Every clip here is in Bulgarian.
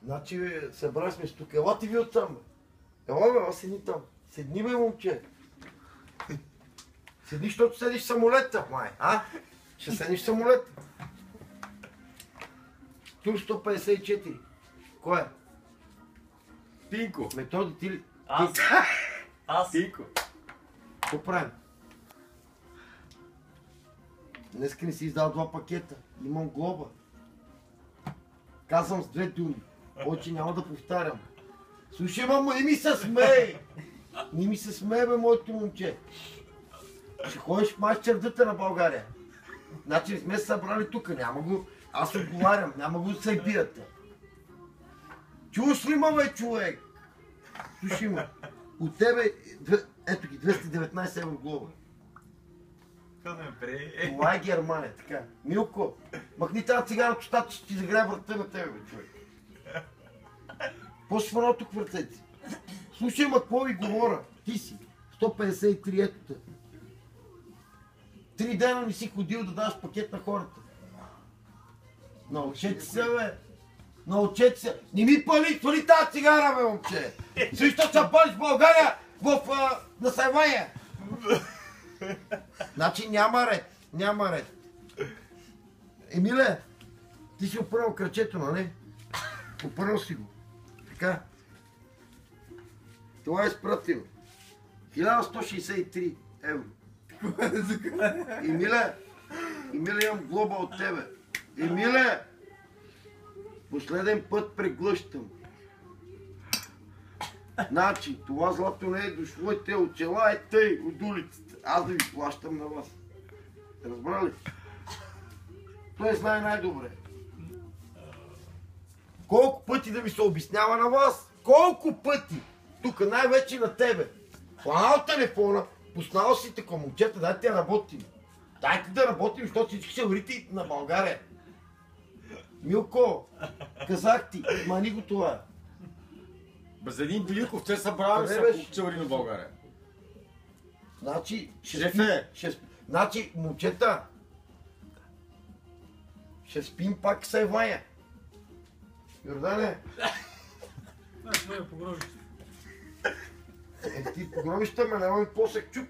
Значи, събрали сме се тук. Елате ви оттам, бе. Ела, бе, аз седни там. Седни, бе, момче. Седни, защото седиш в самолета, май, а? Ще седниш в самолета. Тур 154. Кой е? Пинко. Методи, ти ли? Аз. Пинко. Какво правим? Днеска не си издал 2 пакета. Имам глоба. Казвам с 2 думи. Повече няма да повтарям. Слушай, мамо, не ми се смей! Не ми се смей, бе, моето момче. Ще ходиш в майсчердата на България. Значи не сме се събрали тук, няма го... Аз отговарям, няма го да се биете. Чуваш ли ма, бе, човек? Слушай, ма. От тебе, ето ги, 219 евро глоба. Това е Германия, така. Милко, махни тази цигара от устата, ще ти заграя врата на тебе, бе, човек. После фана тук въртете. Слушай, ма, какво ви говоря? Ти си. 153, ето те. 3 дена не си ходил да даваш пакет на хората. Научете се, бе. Научете се. Не ми пали тази цигара, бе, момче. Също се палиш в България на Сайвания. Значи няма ред. Няма ред. Емиле, ти си опърнал кръчето, нали? Опърнал си го. Така. Това е изпратил. 1163 евро. Емиле, имам глоба от тебе. Емиле, последен път преглъщам. Значи, това злато не е дошло и те очела е тъй от улицата. Аз да ви плащам на вас. Разбрали? Той знае най-добре. Колко пъти да ви се обяснява на вас? Колко пъти? Тук най-вече на тебе. Хванал телефона, пуснал си така, момчета, дайте да работим. Дайте да работим, защото всички се врите на България. Милко, казах ти, мани го това. Без един Биликов, те са брави са купчевари на България. Значи, значи, момчета, ще спим пак в Сайвания. Йордане? Аз не по гробища. Ти по гробища ме няма и посек чук.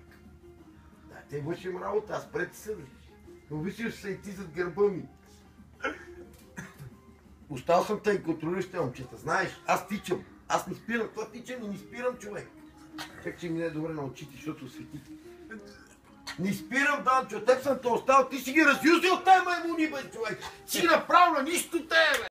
Да, те вършим работа, аз пред се. Но висиш се и ти зад гърба ми. Остал съм те и контролиращите момчета, знаеш, аз тичам. Аз не спирам, това тичам и не спирам, човек. Чак, че ми не е добре на очите, защото светите. Не спирам, Данчо, теб съм те остал, ти си ги разюзил те маймуни, бе, човек. Си направил на нищо те, бе.